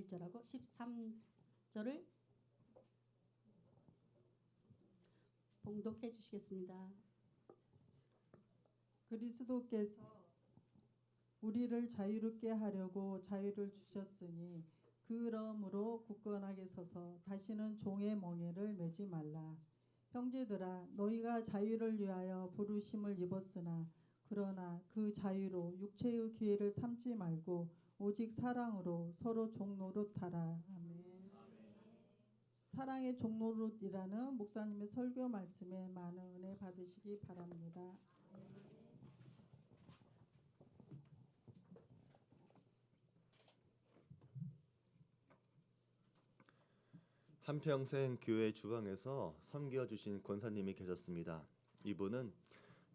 11절하고 13절을 봉독해 주시겠습니다. 그리스도께서 우리를 자유롭게 하려고 자유를 주셨으니 그러므로 굳건하게 서서 다시는 종의 멍에를 매지 말라. 형제들아, 너희가 자유를 위하여 부르심을 입었으나 그러나 그 자유로 육체의 기회를 삼지 말고 오직 사랑으로 서로 종노릇하라. 아멘. 사랑의 종노릇이라는 목사님의 설교 말씀에 많은 은혜 받으시기 바랍니다. 한평생 교회 주방에서 섬겨주신 권사님이 계셨습니다. 이분은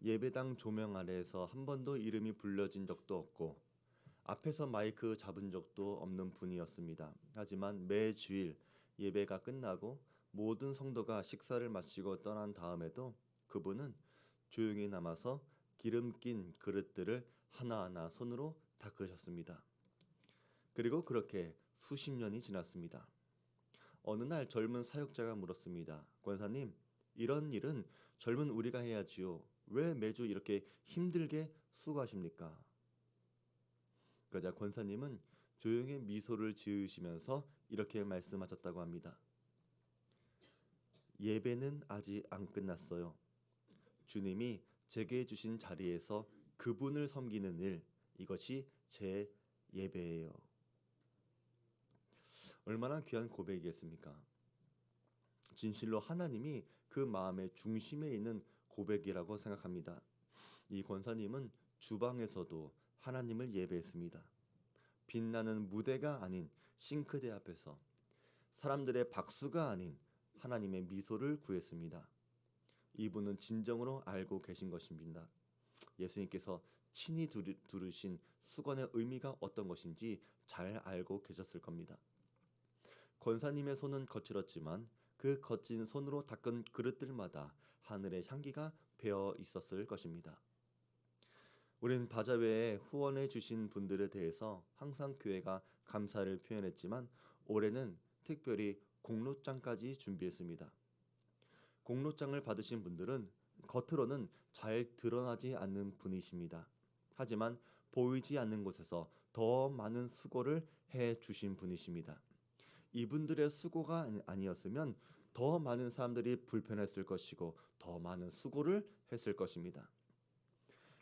예배당 조명 아래에서 한 번도 이름이 불려진 적도 없고 앞에서 마이크 잡은 적도 없는 분이었습니다. 하지만 매주일 예배가 끝나고 모든 성도가 식사를 마치고 떠난 다음에도 그분은 조용히 남아서 기름 낀 그릇들을 하나하나 손으로 닦으셨습니다. 그리고 그렇게 수십 년이 지났습니다. 어느 날 젊은 사역자가 물었습니다. 권사님, 이런 일은 젊은 우리가 해야지요. 왜 매주 이렇게 힘들게 수고하십니까? 그러자 권사님은 조용히 미소를 지으시면서 이렇게 말씀하셨다고 합니다. 예배는 아직 안 끝났어요. 주님이 제게 주신 자리에서 그분을 섬기는 일, 이것이 제 예배예요. 얼마나 귀한 고백이겠습니까? 진실로 하나님이 그 마음의 중심에 있는 고백이라고 생각합니다. 이 권사님은 주방에서도 하나님을 예배했습니다. 빛나는 무대가 아닌 싱크대 앞에서 사람들의 박수가 아닌 하나님의 미소를 구했습니다. 이분은 진정으로 알고 계신 것입니다. 예수님께서 친히 두르신 수건의 의미가 어떤 것인지 잘 알고 계셨을 겁니다. 권사님의 손은 거칠었지만 그 거친 손으로 닦은 그릇들마다 하늘의 향기가 배어 있었을 것입니다. 우린 바자회에 후원해 주신 분들에 대해서 항상 교회가 감사를 표현했지만 올해는 특별히 공로장까지 준비했습니다. 공로장을 받으신 분들은 겉으로는 잘 드러나지 않는 분이십니다. 하지만 보이지 않는 곳에서 더 많은 수고를 해 주신 분이십니다. 이분들의 수고가 아니었으면 더 많은 사람들이 불편했을 것이고 더 많은 수고를 했을 것입니다.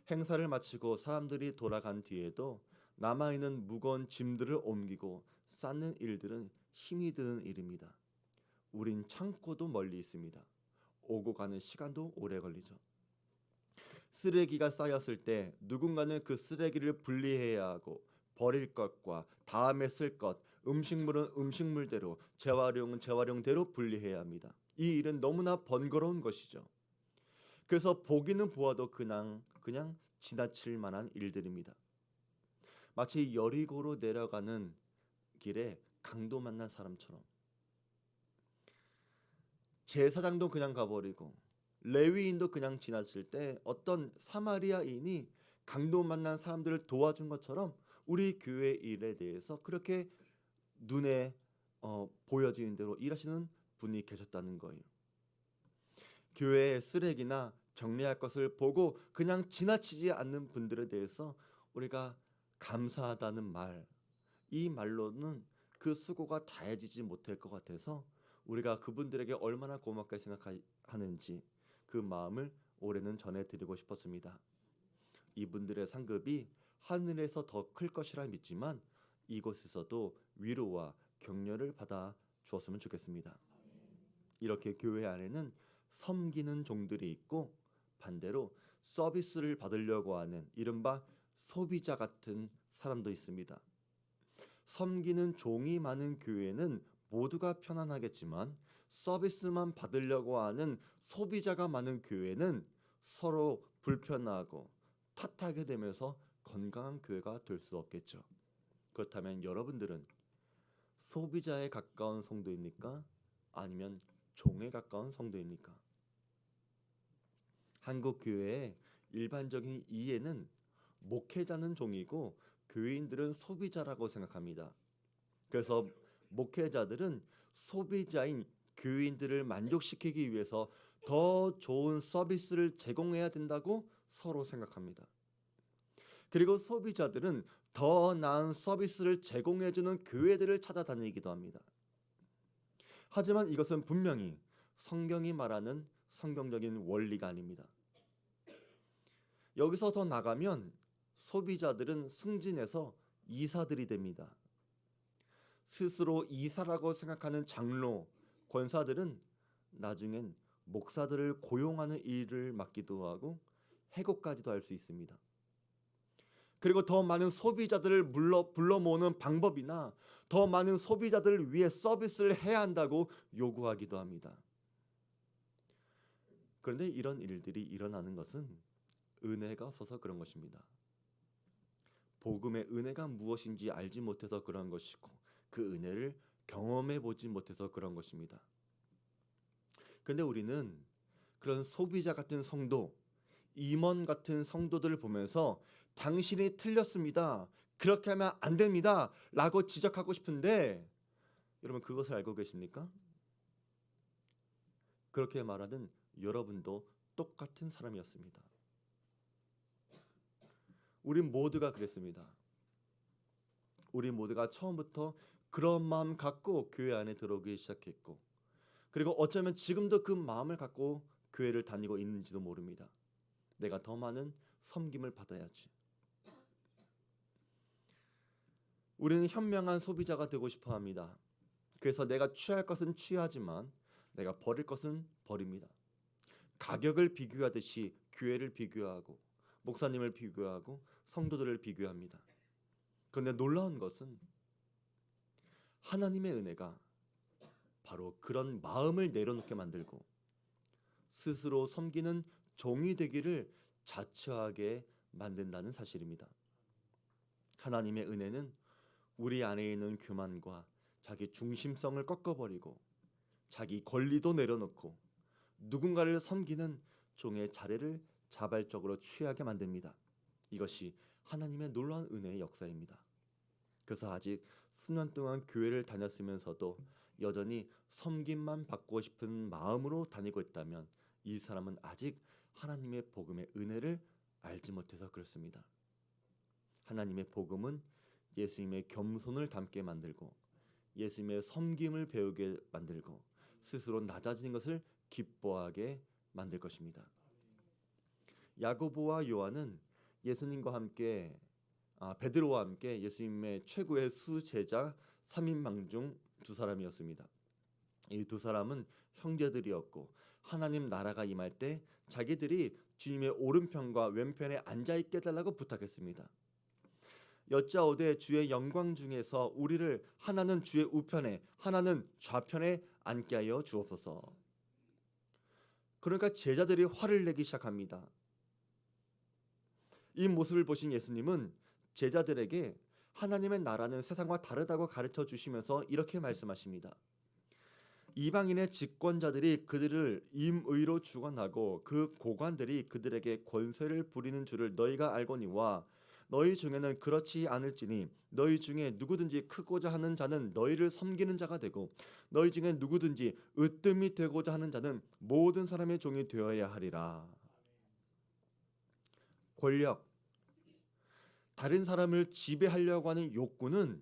행사를 마치고 사람들이 돌아간 뒤에도 남아있는 무거운 짐들을 옮기고 쌓는 일들은 힘이 드는 일입니다. 우린 창고도 멀리 있습니다. 오고 가는 시간도 오래 걸리죠. 쓰레기가 쌓였을 때 누군가는 그 쓰레기를 분리해야 하고 버릴 것과 다음에 쓸 것, 음식물은 음식물대로, 재활용은 재활용대로 분리해야 합니다. 이 일은 너무나 번거로운 것이죠. 그래서 보기는 보아도 그냥 지나칠 만한 일들입니다. 마치 여리고로 내려가는 길에 강도 만난 사람처럼 제사장도 그냥 가버리고 레위인도 그냥 지나칠 때 어떤 사마리아인이 강도 만난 사람들을 도와준 것처럼 우리 교회 일에 대해서 그렇게 눈에 보여지는 대로 일하시는 분이 계셨다는 거예요. 교회의 쓰레기나 정리할 것을 보고 그냥 지나치지 않는 분들에 대해서 우리가 감사하다는 말, 이 말로는 그 수고가 다해지지 못할 것 같아서 우리가 그분들에게 얼마나 고맙게 생각하는지 그 마음을 올해는 전해드리고 싶었습니다. 이분들의 상급이 하늘에서 더 클 것이라 믿지만 이곳에서도 위로와 격려를 받아 주었으면 좋겠습니다. 이렇게 교회 안에는 섬기는 종들이 있고 반대로 서비스를 받으려고 하는 이른바 소비자 같은 사람도 있습니다. 섬기는 종이 많은 교회는 모두가 편안하겠지만 서비스만 받으려고 하는 소비자가 많은 교회는 서로 불편하고 탓하게 되면서 건강한 교회가 될 수 없겠죠. 그렇다면 여러분들은 소비자에 가까운 성도입니까? 아니면 종에 가까운 성도입니까? 한국 교회의 일반적인 이해는 목회자는 종이고 교인들은 소비자라고 생각합니다. 그래서 목회자들은 소비자인 교인들을 만족시키기 위해서 더 좋은 서비스를 제공해야 된다고 서로 생각합니다. 그리고 소비자들은 더 나은 서비스를 제공해주는 교회들을 찾아다니기도 합니다. 하지만 이것은 분명히 성경이 말하는 성경적인 원리가 아닙니다. 여기서 더 나가면 소비자들은 승진해서 이사들이 됩니다. 스스로 이사라고 생각하는 장로, 권사들은 나중엔 목사들을 고용하는 일을 맡기도 하고 해고까지도 할 수 있습니다. 그리고 더 많은 소비자들을 불러 모으는 방법이나 더 많은 소비자들을 위해 서비스를 해야 한다고 요구하기도 합니다. 그런데 이런 일들이 일어나는 것은 은혜가 없어서 그런 것입니다. 복음의 은혜가 무엇인지 알지 못해서 그런 것이고 그 은혜를 경험해 보지 못해서 그런 것입니다. 그런데 우리는 그런 소비자 같은 성도, 임원 같은 성도들을 보면서 당신이 틀렸습니다. 그렇게 하면 안 됩니다. 라고 지적하고 싶은데 여러분 그것을 알고 계십니까? 그렇게 말하는 여러분도 똑같은 사람이었습니다. 우리 모두가 그랬습니다. 우리 모두가 처음부터 그런 마음 갖고 교회 안에 들어오기 시작했고 그리고 어쩌면 지금도 그 마음을 갖고 교회를 다니고 있는지도 모릅니다. 내가 더 많은 섬김을 받아야지. 우리는 현명한 소비자가 되고 싶어 합니다. 그래서 내가 취할 것은 취하지만 내가 버릴 것은 버립니다. 가격을 비교하듯이 교회를 비교하고 목사님을 비교하고 성도들을 비교합니다. 그런데 놀라운 것은 하나님의 은혜가 바로 그런 마음을 내려놓게 만들고 스스로 섬기는 종이 되기를 자처하게 만든다는 사실입니다. 하나님의 은혜는 우리 안에 있는 교만과 자기 중심성을 꺾어버리고 자기 권리도 내려놓고 누군가를 섬기는 종의 자리를 자발적으로 취하게 만듭니다. 이것이 하나님의 놀라운 은혜의 역사입니다. 그래서 아직 수년 동안 교회를 다녔으면서도 여전히 섬김만 받고 싶은 마음으로 다니고 있다면 이 사람은 아직 하나님의 복음의 은혜를 알지 못해서 그렇습니다. 하나님의 복음은 예수님의 겸손을 닮게 만들고 예수님의 섬김을 배우게 만들고 스스로 낮아지는 것을 기뻐하게 만들 것입니다. 야고보와 요한은 예수님과 함께 베드로와 함께 예수님의 최고의 수제자 3인방 중 두 사람이었습니다. 이 두 사람은 형제들이었고 하나님 나라가 임할 때 자기들이 주님의 오른편과 왼편에 앉아있게 해달라고 부탁했습니다. 여짜오되 주의 영광 중에서 우리를 하나는 주의 우편에 하나는 좌편에 앉게 하여 주옵소서. 그러니까 제자들이 화를 내기 시작합니다. 이 모습을 보신 예수님은 제자들에게 하나님의 나라는 세상과 다르다고 가르쳐 주시면서 이렇게 말씀하십니다. 이방인의 집권자들이 그들을 임의로 주관하고 그 고관들이 그들에게 권세를 부리는 줄을 너희가 알거니와 너희 중에는 그렇지 않을지니 너희 중에 누구든지 크고자 하는 자는 너희를 섬기는 자가 되고 너희 중에 누구든지 으뜸이 되고자 하는 자는 모든 사람의 종이 되어야 하리라. 권력, 다른 사람을 지배하려고 하는 욕구는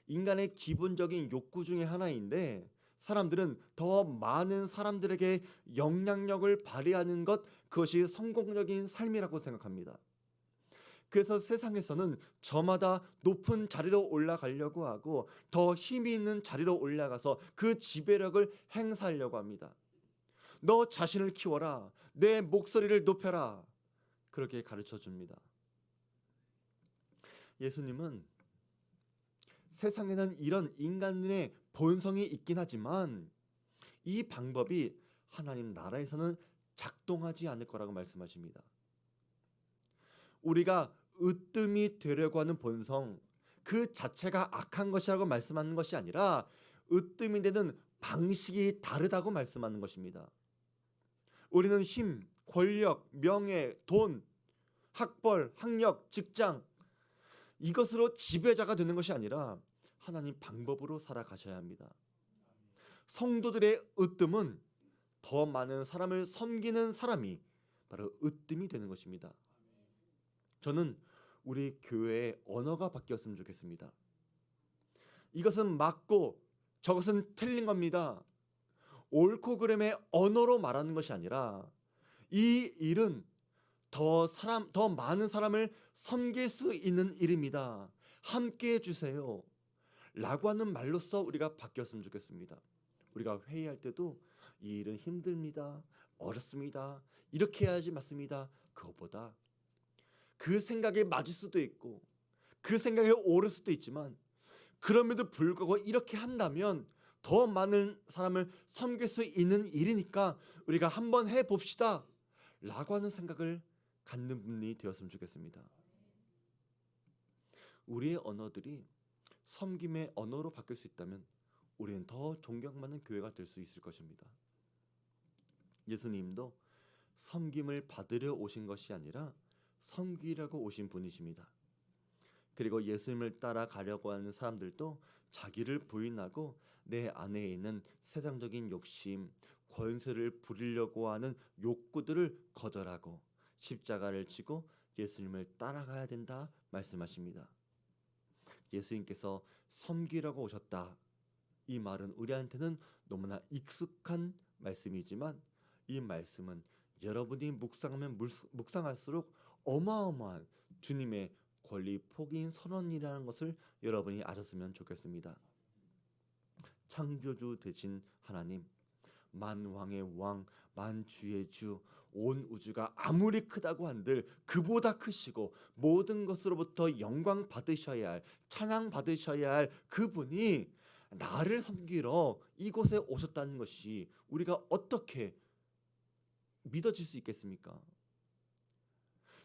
인간의 기본적인 욕구 중에 하나인데 사람들은 더 많은 사람들에게 영향력을 발휘하는 것, 그것이 성공적인 삶이라고 생각합니다. 그래서 세상에서는 저마다 높은 자리로 올라가려고 하고 더 힘이 있는 자리로 올라가서 그 지배력을 행사하려고 합니다. 너 자신을 키워라. 내 목소리를 높여라. 그렇게 가르쳐 줍니다. 예수님은 세상에는 이런 인간의 본성이 있긴 하지만 이 방법이 하나님 나라에서는 작동하지 않을 거라고 말씀하십니다. 우리가 으뜸이 되려고 하는 본성, 그 자체가 악한 것이라고 말씀하는 것이 아니라 으뜸이 되는 방식이 다르다고 말씀하는 것입니다. 우리는 힘, 권력, 명예, 돈, 학벌, 학력, 직장, 이것으로 지배자가 되는 것이 아니라 하나님 방법으로 살아가셔야 합니다. 성도들의 으뜸은 더 많은 사람을 섬기는 사람이 바로 으뜸이 되는 것입니다. 저는 우리 교회의 언어가 바뀌었으면 좋겠습니다. 이것은 맞고 저것은 틀린 겁니다. 옳고 그름의 언어로 말하는 것이 아니라 이 일은 더 많은 사람을 섬길 수 있는 일입니다. 함께 해주세요 라고 하는 말로써 우리가 바뀌었으면 좋겠습니다. 우리가 회의할 때도 이 일은 힘듭니다, 어렵습니다, 이렇게 해야지 맞습니다. 그것보다 그 생각에 맞을 수도 있고 그 생각에 옳을 수도 있지만 그럼에도 불구하고 이렇게 한다면 더 많은 사람을 섬길 수 있는 일이니까 우리가 한번 해봅시다 라고 하는 생각을 갖는 분이 되었으면 좋겠습니다. 우리의 언어들이 섬김의 언어로 바뀔 수 있다면 우리는 더 존경받는 교회가 될 수 있을 것입니다. 예수님도 섬김을 받으려 오신 것이 아니라 섬기려고 오신 분이십니다. 그리고 예수님을 따라가려고 하는 사람들도 자기를 부인하고 내 안에 있는 세상적인 욕심, 권세를 부리려고 하는 욕구들을 거절하고 십자가를 지고 예수님을 따라가야 된다 말씀하십니다. 예수님께서 섬기려고 오셨다. 이 말은 우리한테는 너무나 익숙한 말씀이지만 이 말씀은 여러분이 묵상하면 묵상할수록 어마어마한 주님의 권리 포기인 선언이라는 것을 여러분이 아셨으면 좋겠습니다. 창조주 되신 하나님, 만왕의 왕, 만주의 주, 온 우주가 아무리 크다고 한들 그보다 크시고 모든 것으로부터 영광 받으셔야 할, 찬양 받으셔야 할 그분이 나를 섬기러 이곳에 오셨다는 것이 우리가 어떻게 믿어질 수 있겠습니까?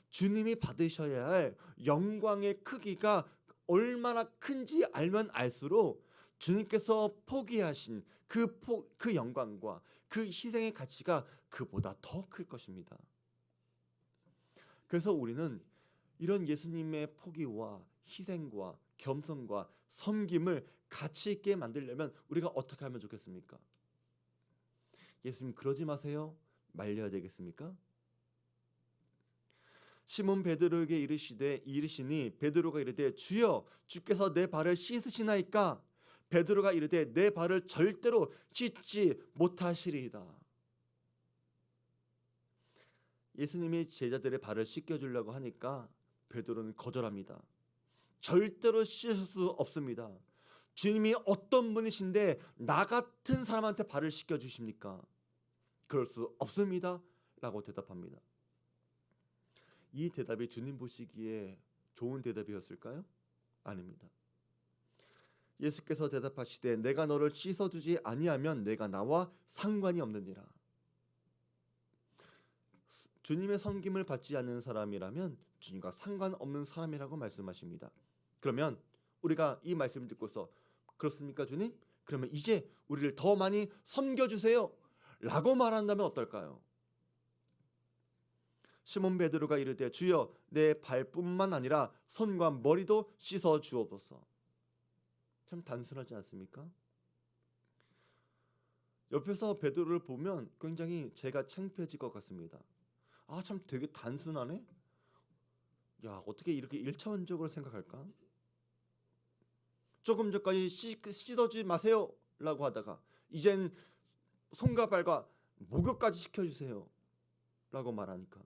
주님이 받으셔야 할 영광의 크기가 얼마나 큰지 알면 알수록 주님께서 포기하신 그 영광과 그 희생의 가치가 그보다 더 클 것입니다. 그래서 우리는 이런 예수님의 포기와 희생과 겸손과 섬김을 가치 있게 만들려면 우리가 어떻게 하면 좋겠습니까? 예수님 그러지 마세요 말려야 되겠습니까? 시몬 베드로에게 이르시니 베드로가 이르되 주여 주께서 내 발을 씻으시나이까? 베드로가 이르되 내 발을 절대로 씻지 못하시리이다. 예수님이 제자들의 발을 씻겨주려고 하니까 베드로는 거절합니다. 절대로 씻을 수 없습니다. 주님이 어떤 분이신데 나 같은 사람한테 발을 씻겨주십니까? 그럴 수 없습니다 라고 대답합니다. 이 대답이 주님 보시기에 좋은 대답이었을까요? 아닙니다. 예수께서 대답하시되 내가 너를 씻어주지 아니하면 내가 나와 상관이 없느니라. 주님의 섬김을 받지 않는 사람이라면 주님과 상관없는 사람이라고 말씀하십니다. 그러면 우리가 이 말씀을 듣고서 그렇습니까 주님? 그러면 이제 우리를 더 많이 섬겨주세요 라고 말한다면 어떨까요? 시몬 베드로가 이르되 주여 내 발뿐만 아니라 손과 머리도 씻어 주옵소서. 참 단순하지 않습니까? 옆에서 베드로를 보면 굉장히 제가 창피해질 것 같습니다. 아, 참 되게 단순하네. 야, 어떻게 이렇게 1차원적으로 생각할까? 조금 전까지 씻어주지 마세요 라고 하다가 이젠 손과 발과 목욕까지 시켜주세요 라고 말하니까,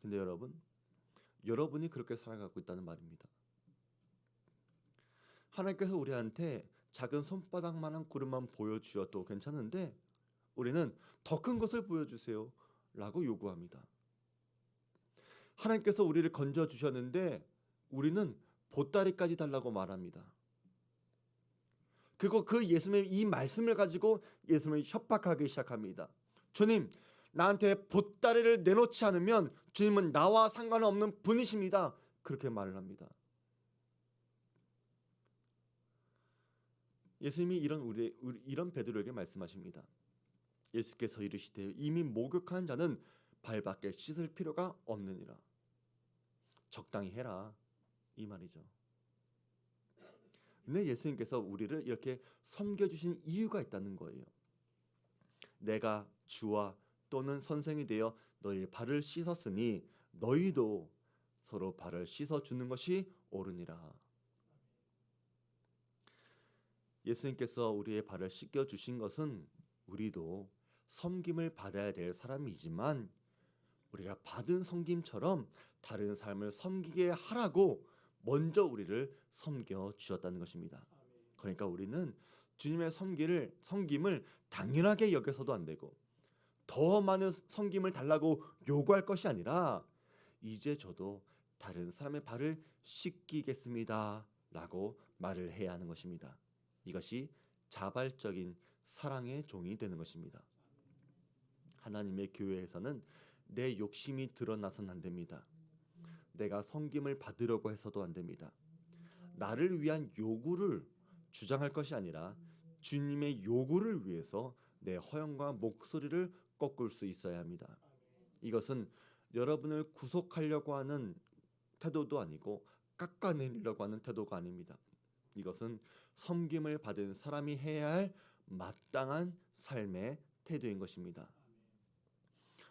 근데 여러분이 그렇게 살아가고 있다는 말입니다. 하나님께서 우리한테 작은 손바닥만한 구름만 보여주어도 괜찮은데 우리는 더 큰 것을 보여주세요 라고 요구합니다. 하나님께서 우리를 건져주셨는데 우리는 보따리까지 달라고 말합니다. 그 예수님의 이 말씀을 가지고 예수님을 협박하기 시작합니다. 주님, 나한테 보따리를 내놓지 않으면 주님은 나와 상관없는 분이십니다. 그렇게 말을 합니다. 예수님이 이런 베드로에게 말씀하십니다. 예수께서 이르시되 이미 목욕한 자는 발밖에 씻을 필요가 없느니라. 적당히 해라 이 말이죠. 근데 예수님께서 우리를 이렇게 섬겨주신 이유가 있다는 거예요. 내가 주와 또는 선생이 되어 너희 발을 씻었으니 너희도 서로 발을 씻어주는 것이 옳으니라. 예수님께서 우리의 발을 씻겨주신 것은 우리도 섬김을 받아야 될 사람이지만 우리가 받은 섬김처럼 다른 삶을 섬기게 하라고 먼저 우리를 섬겨 주셨다는 것입니다. 그러니까 우리는 주님의 섬김을 당연하게 여겨서도 안 되고 더 많은 섬김을 달라고 요구할 것이 아니라 이제 저도 다른 사람의 발을 씻기겠습니다 라고 말을 해야 하는 것입니다. 이것이 자발적인 사랑의 종이 되는 것입니다. 하나님의 교회에서는 내 욕심이 드러나서는 안 됩니다. 내가 섬김을 받으려고 해서도 안 됩니다. 나를 위한 요구를 주장할 것이 아니라 주님의 요구를 위해서 내 허영과 목소리를 꺾을 수 있어야 합니다. 이것은 여러분을 구속하려고 하는 태도도 아니고 깎아내리려고 하는 태도가 아닙니다. 이것은 섬김을 받은 사람이 해야 할 마땅한 삶의 태도인 것입니다.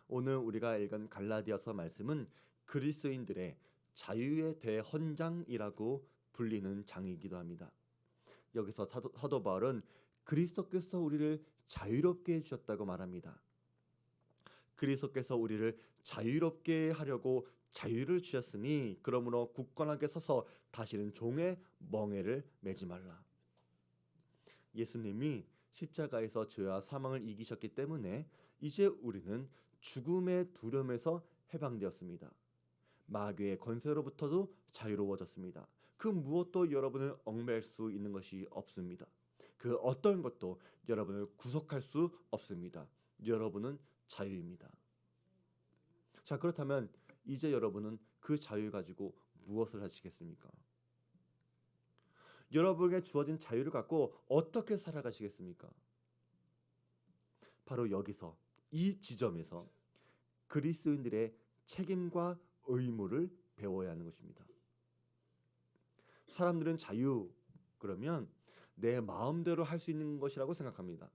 오늘 우리가 읽은 갈라디아서 말씀은 그리스도인들의 자유의 대헌장이라고 불리는 장이기도 합니다. 여기서 사도 바울은 그리스도께서 우리를 자유롭게 해주셨다고 말합니다. 그리스도께서 우리를 자유롭게 하려고 자유를 주셨으니 그러므로 굳건하게 서서 다시는 종의 멍에를 매지 말라. 예수님이 십자가에서 죄와 사망을 이기셨기 때문에 이제 우리는 죽음의 두려움에서 해방되었습니다. 마귀의 권세로부터도 자유로워졌습니다. 그 무엇도 여러분을 얽매일 수 있는 것이 없습니다. 그 어떤 것도 여러분을 구속할 수 없습니다. 여러분은 자유입니다. 자, 그렇다면 이제 여러분은 그 자유 가지고 무엇을 하시겠습니까? 여러분에게 주어진 자유를 갖고 어떻게 살아가시겠습니까? 바로 여기서 이 지점에서 그리스도인들의 책임과 의무를 배워야 하는 것입니다. 사람들은 자유 그러면 내 마음대로 할 수 있는 것이라고 생각합니다.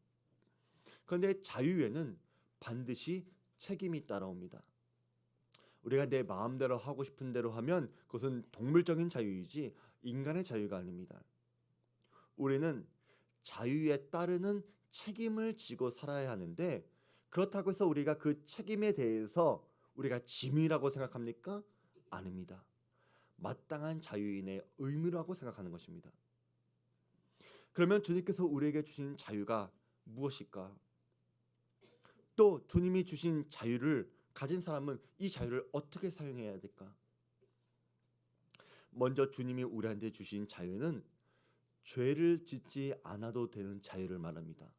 그런데 자유에는 반드시 책임이 따라옵니다. 우리가 내 마음대로 하고 싶은 대로 하면 그것은 동물적인 자유이지 인간의 자유가 아닙니다. 우리는 자유에 따르는 책임을 지고 살아야 하는데 그렇다고 해서 우리가 그 책임에 대해서 우리가 짐이라고 생각합니까? 아닙니다. 마땅한 자유인의 의무라고 생각하는 것입니다. 그러면 주님께서 우리에게 주신 자유가 무엇일까? 또 주님이 주신 자유를 가진 사람은 이 자유를 어떻게 사용해야 될까? 먼저 주님이 우리한테 주신 자유는 죄를 짓지 않아도 되는 자유를 말합니다.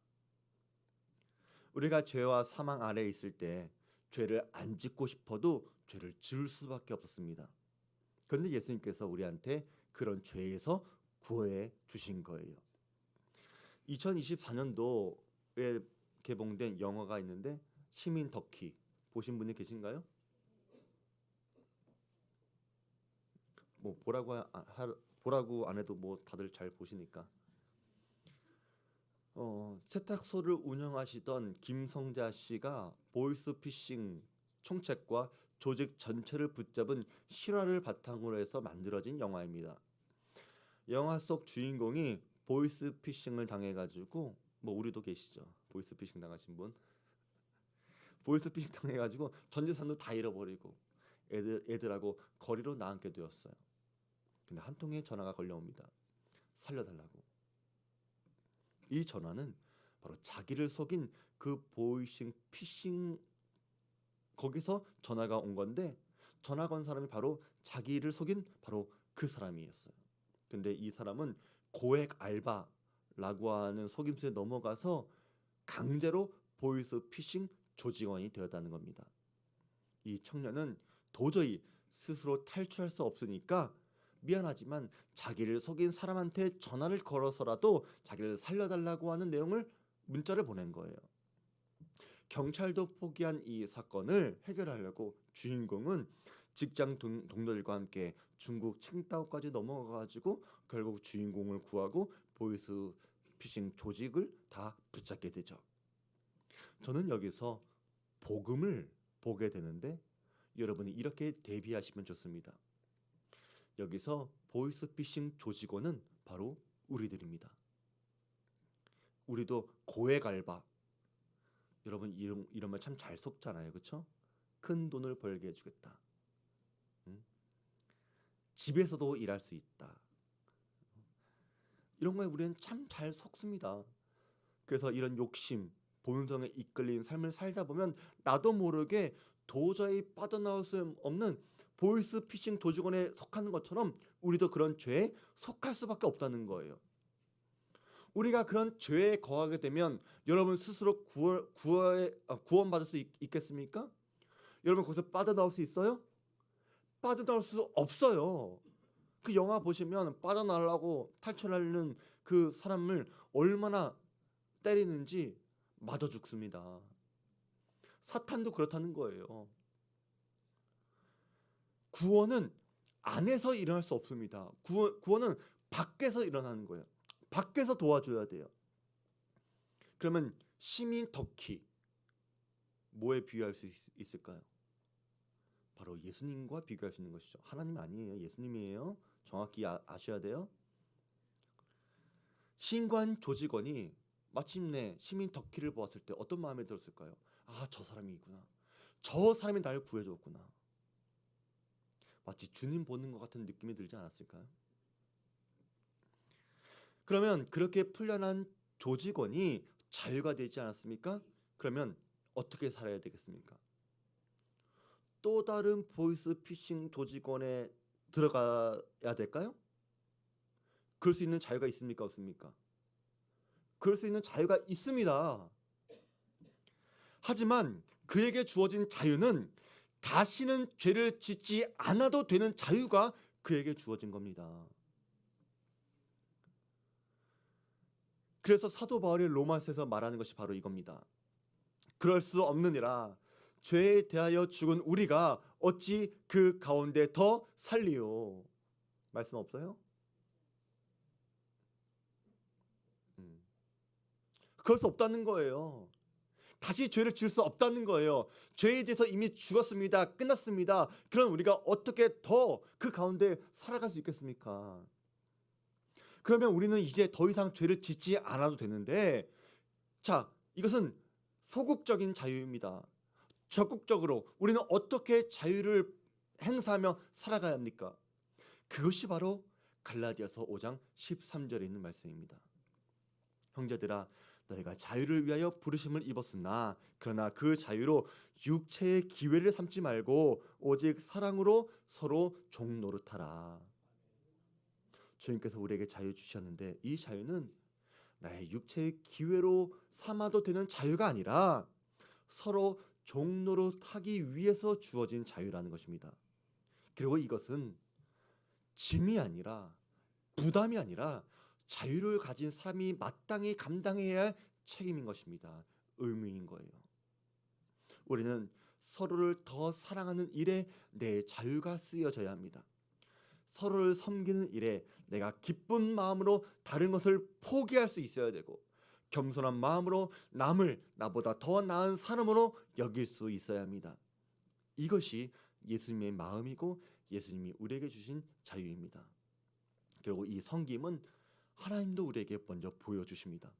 우리가 죄와 사망 아래에 있을 때 죄를 안 짓고 싶어도 죄를 지을 수밖에 없었습니다. 그런데 예수님께서 우리한테 그런 죄에서 구해 주신 거예요. 2024년도에 개봉된 영화가 있는데 시민 터키 보신 분이 계신가요? 뭐 보라고 안 해도 뭐 다들 잘 보시니까. 세탁소를 운영하시던 김성자 씨가 보이스피싱 총책과 조직 전체를 붙잡은 실화를 바탕으로 해서 만들어진 영화입니다. 영화 속 주인공이 보이스피싱을 당해가지고 뭐 우리도 계시죠. 보이스피싱 당하신 분. 보이스피싱 당해가지고 전 재산도 다 잃어버리고 애들하고 거리로 나앉게 되었어요. 근데 한 통의 전화가 걸려옵니다. 살려달라고. 이 전화는 바로 자기를 속인 그 보이스피싱 거기서 전화가 온 건데 전화 건 사람이 바로 자기를 속인 바로 그 사람이었어요. 근데 이 사람은 고액 알바라고 하는 속임수에 넘어가서 강제로 보이스피싱 조직원이 되었다는 겁니다. 이 청년은 도저히 스스로 탈출할 수 없으니까 미안하지만 자기를 속인 사람한테 전화를 걸어서라도 자기를 살려달라고 하는 내용을 문자를 보낸 거예요. 경찰도 포기한 이 사건을 해결하려고 주인공은 직장 동료들과 함께 중국 칭다오까지 넘어가가지고 결국 주인공을 구하고 보이스 피싱 조직을 다 붙잡게 되죠. 저는 여기서 복음을 보게 되는데 여러분이 이렇게 대비하시면 좋습니다. 여기서 보이스 피싱 조직원은 바로 우리들입니다. 우리도 고액 알바. 여러분 이런 말 참 잘 속잖아요, 그렇죠? 큰 돈을 벌게 해주겠다. 집에서도 일할 수 있다. 이런 거에 우리는 참 잘 속습니다. 그래서 이런 욕심, 본성에 이끌린 삶을 살다 보면 나도 모르게 도저히 빠져나올 수 없는 보이스 피싱 조직원에 속하는 것처럼 우리도 그런 죄에 속할 수밖에 없다는 거예요. 우리가 그런 죄에 거하게 되면 여러분 스스로 구원받을 수 있겠습니까? 여러분 거기서 빠져나올 수 있어요? 빠져나올 수 없어요. 그 영화 보시면 빠져나오려고 탈출하려는 그 사람을 얼마나 때리는지 맞아 죽습니다. 사탄도 그렇다는 거예요. 구원은 안에서 일어날 수 없습니다. 구원은 밖에서 일어나는 거예요. 밖에서 도와줘야 돼요. 그러면 시민 덕희 뭐에 비유할 수 있을까요? 바로 예수님과 비교할 수 있는 것이죠. 하나님 아니에요. 예수님이에요. 정확히 아셔야 돼요. 신관 조직원이 마침내 시민 덕희를 보았을 때 어떤 마음이 들었을까요? 아, 저 사람이구나. 저 사람이 나를 구해줬구나. 마치 주님 보는 것 같은 느낌이 들지 않았을까요? 그러면 그렇게 풀려난 조직원이 자유가 되지 않았습니까? 그러면 어떻게 살아야 되겠습니까? 또 다른 보이스 피싱 조직원에 들어가야 될까요? 그럴 수 있는 자유가 있습니까? 없습니까? 그럴 수 있는 자유가 있습니다. 하지만 그에게 주어진 자유는 다시는 죄를 짓지 않아도 되는 자유가 그에게 주어진 겁니다. 그래서 사도 바울이 로마서에서 말하는 것이 바로 이겁니다. 그럴 수 없느니라 죄에 대하여 죽은 우리가 어찌 그 가운데 더 살리요. 말씀 없어요? 그럴 수 없다는 거예요. 다시 죄를 지을 수 없다는 거예요. 죄에 대해서 이미 죽었습니다. 끝났습니다. 그럼 우리가 어떻게 더 그 가운데 살아갈 수 있겠습니까? 그러면 우리는 이제 더 이상 죄를 짓지 않아도 되는데, 자, 이것은 소극적인 자유입니다. 적극적으로 우리는 어떻게 자유를 행사하며 살아가야 합니까? 그것이 바로 갈라디아서 5장 13절에 있는 말씀입니다. 형제들아, 너희가 자유를 위하여 부르심을 입었으나 그러나 그 자유로 육체의 기회를 삼지 말고 오직 사랑으로 서로 종 노릇하라. 주님께서 우리에게 자유 주셨는데 이 자유는 나의 육체의 기회로 삼아도 되는 자유가 아니라 서로 종 노릇하기 위해서 주어진 자유라는 것입니다. 그리고 이것은 짐이 아니라 부담이 아니라 자유를 가진 사람이 마땅히 감당해야 할 책임인 것입니다. 의무인 거예요. 우리는 서로를 더 사랑하는 일에 내 자유가 쓰여져야 합니다. 서로를 섬기는 일에 내가 기쁜 마음으로 다른 것을 포기할 수 있어야 되고 겸손한 마음으로 남을 나보다 더 나은 사람으로 여길 수 있어야 합니다. 이것이 예수님의 마음이고 예수님이 우리에게 주신 자유입니다. 그리고 이 섬김은 하나님도 우리에게 먼저 보여주십니다.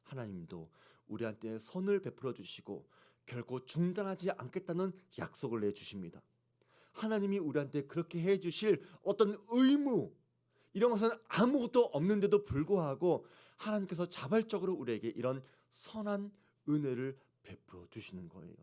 하나님도 우리한테 선을 베풀어 주시고 결코 중단하지 않겠다는 약속을 내주십니다. 하나님이 우리한테 그렇게 해주실 어떤 의무, 이런 것은 아무것도 없는데도 불구하고 하나님께서 자발적으로 우리에게 이런 선한 은혜를 베풀어 주시는 거예요.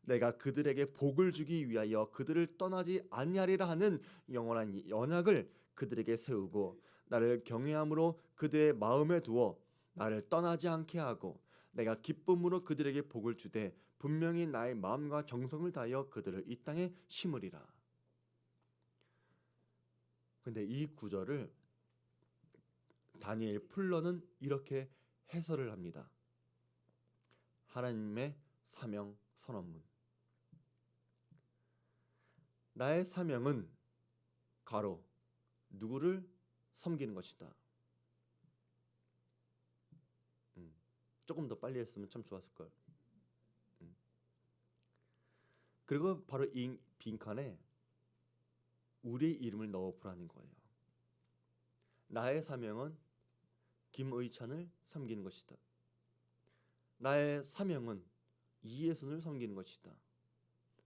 내가 그들에게 복을 주기 위하여 그들을 떠나지 아니하리라 하는 영원한 언약을 그들에게 세우고 나를 경외함으로 그들의 마음에 두어 나를 떠나지 않게 하고 내가 기쁨으로 그들에게 복을 주되 분명히 나의 마음과 정성을 다하여 그들을 이 땅에 심으리라. 근데 이 구절을 다니엘 풀러는 이렇게 해설을 합니다. 하나님의 사명 선언문. 나의 사명은 가로 누구를 섬기는 것이다. 조금 더 빨리 했으면 참 좋았을 걸. 그리고 바로 이 빈칸에 우리의 이름을 넣어보라는 거예요. 나의 사명은 김의찬을 섬기는 것이다. 나의 사명은 이예순을 섬기는 것이다.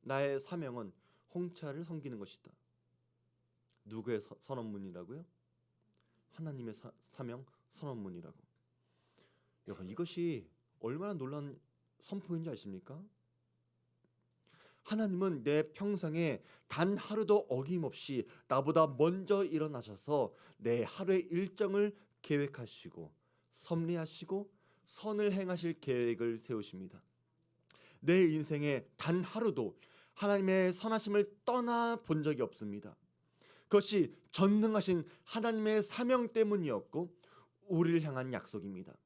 나의 사명은 홍차를 섬기는 것이다. 누구의 선언문이라고요? 하나님의 사명 선언문이라고. 여러분, 이것이 얼마나 놀라운 선포인지 아십니까? 하나님은 내 평생에 단 하루도 어김없이 나보다 먼저 일어나셔서 내 하루의 일정을 계획하시고 섭리하시고 선을 행하실 계획을 세우십니다. 내 인생에 단 하루도 하나님의 선하심을 떠나 본 적이 없습니다. 그것이 전능하신 하나님의 사명 때문이었고 우리를 향한 약속입니다.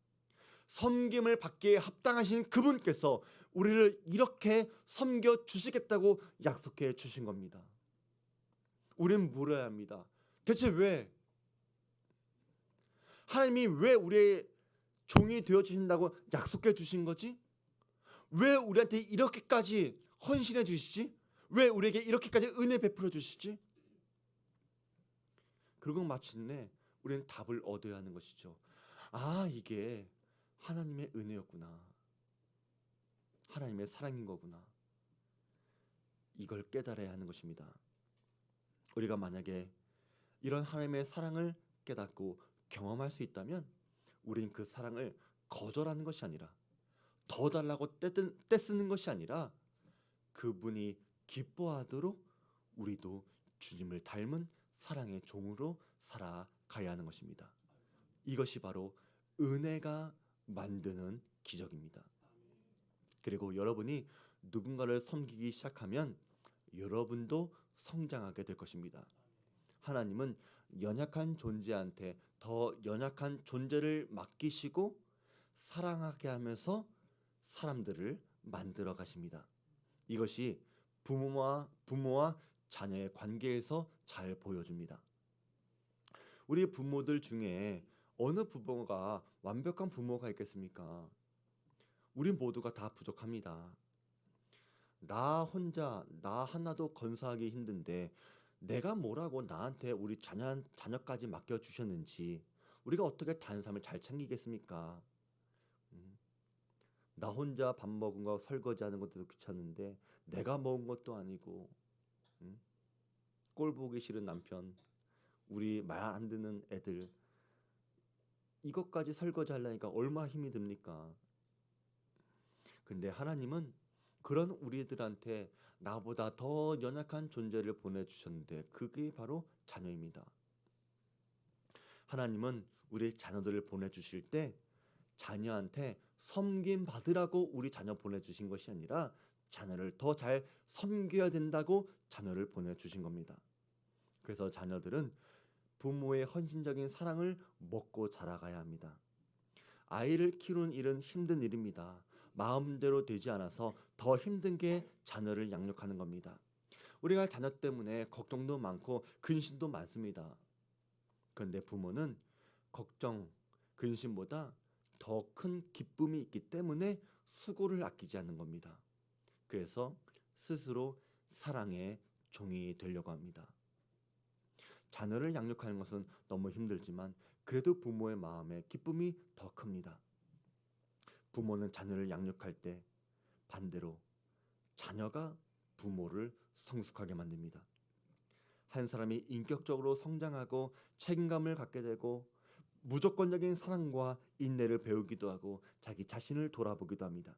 섬김을 받기에 합당하신 그분께서 우리를 이렇게 섬겨 주시겠다고 약속해 주신 겁니다. 우리는 물어야 합니다. 대체 왜? 하나님이 왜 우리의 종이 되어 주신다고 약속해 주신 거지? 왜 우리한테 이렇게까지 헌신해 주시지? 왜 우리에게 이렇게까지 은혜 베풀어 주시지? 그리고 마침내 우리는 답을 얻어야 하는 것이죠. 아, 이게 하나님의 은혜였구나. 하나님의 사랑인 거구나. 이걸 깨달아야 하는 것입니다. 우리가 만약에 이런 하나님의 사랑을 깨닫고 경험할 수 있다면 우리는 그 사랑을 거절하는 것이 아니라 더 달라고 떼쓰는 것이 아니라 그분이 기뻐하도록 우리도 주님을 닮은 사랑의 종으로 살아가야 하는 것입니다. 이것이 바로 은혜가 만드는 기적입니다. 그리고 여러분이 누군가를 섬기기 시작하면 여러분도 성장하게 될 것입니다. 하나님은 연약한 존재한테 더 연약한 존재를 맡기시고 사랑하게 하면서 사람들을 만들어 가십니다. 이것이 부모와 자녀의 관계에서 잘 보여줍니다. 우리 부모들 중에 어느 부모가 완벽한 부모가 있겠습니까? 우리 모두가 다 부족합니다. 나 혼자 나 하나도 건사하기 힘든데 내가 뭐라고 나한테 우리 자녀까지 맡겨주셨는지 우리가 어떻게 다른 사람을 잘 챙기겠습니까? 나 혼자 밥 먹은 거 설거지하는 것도 귀찮은데 내가 먹은 것도 아니고 꼴 보기 싫은 남편, 우리 말 안 듣는 애들 이것까지 설거지 하려니까 얼마나 힘이 듭니까? 근데 하나님은 그런 우리들한테 나보다 더 연약한 존재를 보내주셨는데 그게 바로 자녀입니다. 하나님은 우리 자녀들을 보내주실 때 자녀한테 섬김 받으라고 우리 자녀 보내주신 것이 아니라 자녀를 더 잘 섬겨야 된다고 자녀를 보내주신 겁니다. 그래서 자녀들은 부모의 헌신적인 사랑을 먹고 자라가야 합니다. 아이를 키우는 일은 힘든 일입니다. 마음대로 되지 않아서 더 힘든 게 자녀를 양육하는 겁니다. 우리가 자녀 때문에 걱정도 많고 근심도 많습니다. 그런데 부모는 걱정, 근심보다 더 큰 기쁨이 있기 때문에 수고를 아끼지 않는 겁니다. 그래서 스스로 사랑의 종이 되려고 합니다. 자녀를 양육하는 것은 너무 힘들지만 그래도 부모의 마음에 기쁨이 더 큽니다. 부모는 자녀를 양육할 때 반대로 자녀가 부모를 성숙하게 만듭니다. 한 사람이 인격적으로 성장하고 책임감을 갖게 되고 무조건적인 사랑과 인내를 배우기도 하고 자기 자신을 돌아보기도 합니다.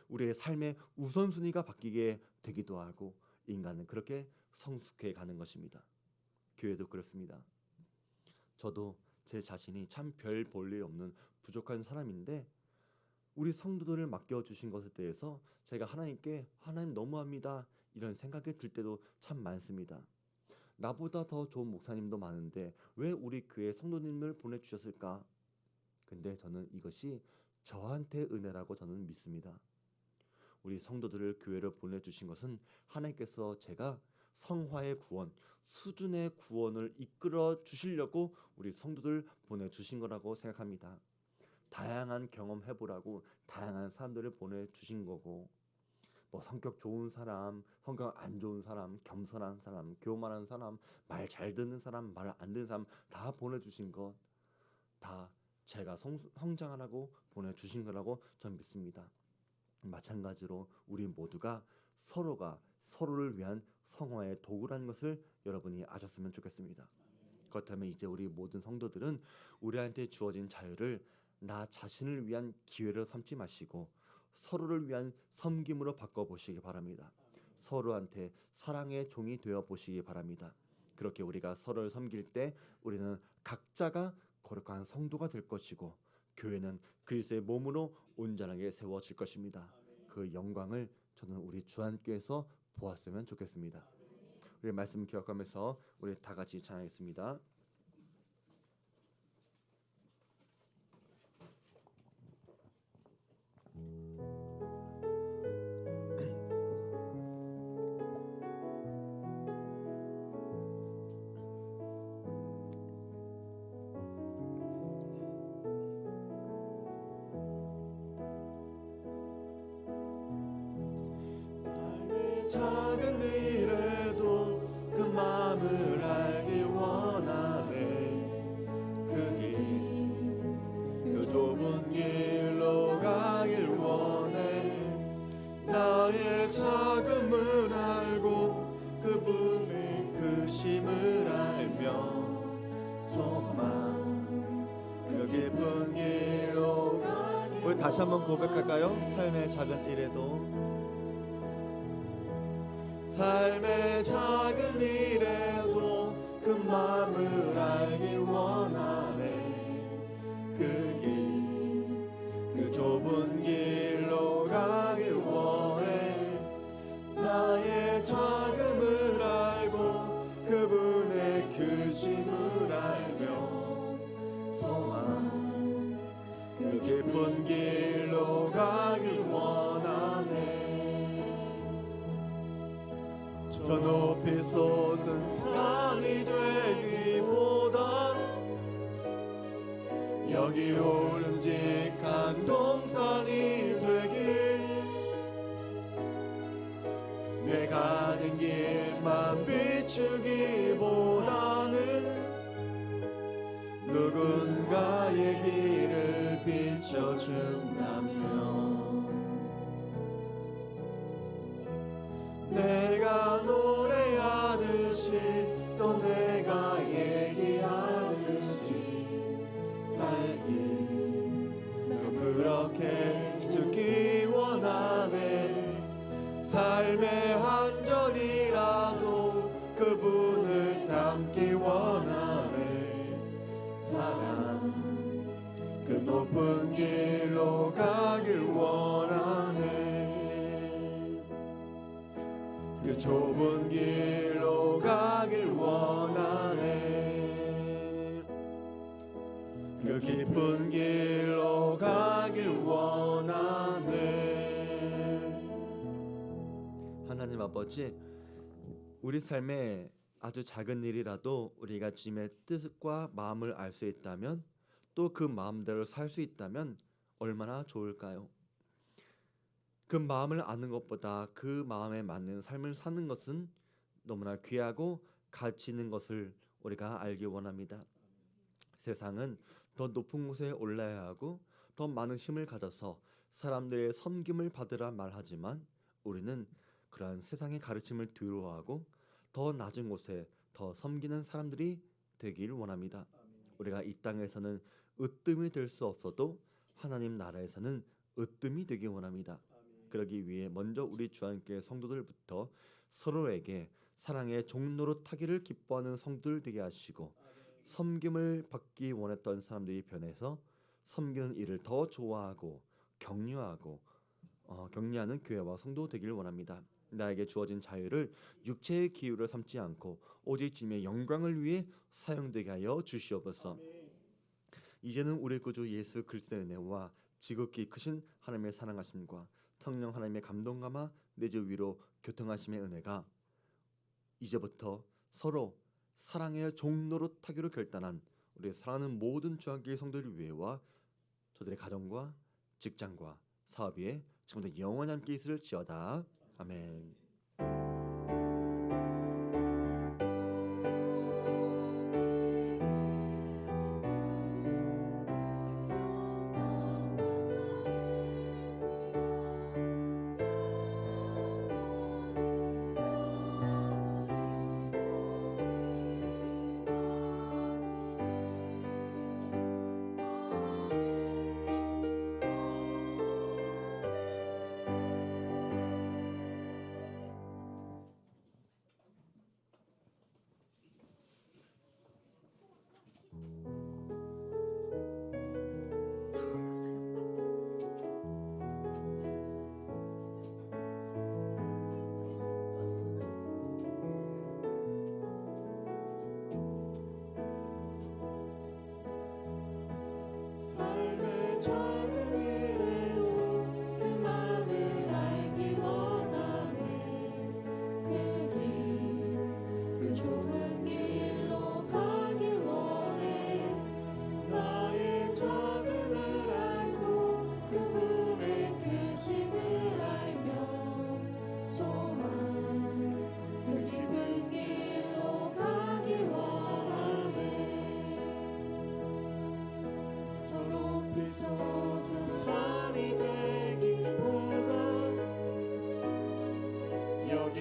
우리의 삶의 우선순위가 바뀌게 되기도 하고 인간은 그렇게 성숙해 가는 것입니다. 교회도 그렇습니다. 저도 제 자신이 참 별 볼 일 없는 부족한 사람인데 우리 성도들을 맡겨주신 것에 대해서 제가 하나님께 하나님 너무합니다 이런 생각이 들 때도 참 많습니다. 나보다 더 좋은 목사님도 많은데 왜 우리 교회 성도님을 보내주셨을까? 근데 저는 이것이 저한테 은혜라고 저는 믿습니다. 우리 성도들을 교회로 보내주신 것은 하나님께서 제가 성화의 구원, 수준의 구원을 이끌어 주시려고 우리 성도들 보내주신 거라고 생각합니다. 다양한 경험 해보라고 다양한 사람들을 보내주신 거고, 뭐 성격 좋은 사람, 성격 안 좋은 사람, 겸손한 사람, 교만한 사람, 말 잘 듣는 사람, 말 안 듣는 사람 다 보내주신 것, 다 제가 성장하라고 보내주신 거라고 저는 믿습니다. 마찬가지로 우리 모두가 서로가 서로를 위한 성화의 도구라는 것을 여러분이 아셨으면 좋겠습니다. 그렇다면 이제 우리 모든 성도들은 우리한테 주어진 자유를 나 자신을 위한 기회를 삼지 마시고 서로를 위한 섬김으로 바꿔보시기 바랍니다. 서로한테 사랑의 종이 되어 보시기 바랍니다. 그렇게 우리가 서로를 섬길 때 우리는 각자가 거룩한 성도가 될 것이고 교회는 그리스도의 몸으로 온전하게 세워질 것입니다. 그 영광을 저는 우리 주안교회에서 보았으면 좋겠습니다. 우리 말씀 기억하면서 우리 다 같이 찬양하겠습니다. 작은 일에도 그 마음을 알기 원하네. 그 좁은 길로 가길 원해. 나의 작음을 알고 그분의 크심을 알며 소망 그 깊은 길로 가길. 우리 다시 한번 고백할까요? 삶의 작은 일에도, 삶의 작은 일에도 그 마음을 알기 원하네. 그 좁은 길로 가길 원해. 나의 작음을 알고 그분의 크심을 알며 소망 그 깊은 길로 가길 원하네. 저 높이 솟은 산이 되기보다 여기 오름직한 동산이 되길. 내 가는 길만 비추기보다는 누군가의 길을 비춰준다면 내가 노래하듯이 또 내가 얘기하듯이 살길 또 그렇게 죽기 원하네. 삶의 한 절이라도 그분을 닮기 원하네. 사랑 그 높은 길로 가길 원하네. 그 좁은 길로 가길 원하네. 그 깊은 길로 가길 원하네. 하나님 아버지, 우리 삶에 아주 작은 일이라도 우리가 주님의 뜻과 마음을 알 수 있다면, 또 그 마음대로 살 수 있다면 얼마나 좋을까요? 그 마음을 아는 것보다 그 마음에 맞는 삶을 사는 것은 너무나 귀하고 가치 있는 것을 우리가 알기 원합니다. 세상은 더 높은 곳에 올라야 하고 더 많은 힘을 가져서 사람들의 섬김을 받으라 말하지만, 우리는 그러한 세상의 가르침을 두려워하고 더 낮은 곳에 더 섬기는 사람들이 되길 원합니다. 우리가 이 땅에서는 으뜸이 될 수 없어도 하나님 나라에서는 으뜸이 되길 원합니다. 그러기 위해 먼저 우리 주안교회 성도들부터 서로에게 사랑의 종로로 타기를 기뻐하는 성도들 되게 하시고, 섬김을 받기 원했던 사람들이 변해서 섬기는 일을 더 좋아하고 격려하는 교회와 성도 되길 원합니다. 나에게 주어진 자유를 육체의 기유로 삼지 않고 오직 주님의 영광을 위해 사용되게 하여 주시옵소서. 이제는 우리 구주 예수 그리스도의 은혜와 지극히 크신 하나님의 사랑하심과 성령 하나님의 감동감화 내주 위로 교통하심의 은혜가 이제부터 서로 사랑의 종로로 타기로 결단한 우리 사랑하는 모든 주한교회 성도들 위해와 저들의 가정과 직장과 사업 위에 지금부터 영원히 함께 있을지어다. 아멘. 삶의 작은 일에도 그 마음을 알기 원하네. 그 좁은 길로 가길 원해. 나의 작음을 알고 그분의 크심을 알며 소망 그 깊은 길로 가길 원하네. 저 높이 솟은 산이 되기보다 여기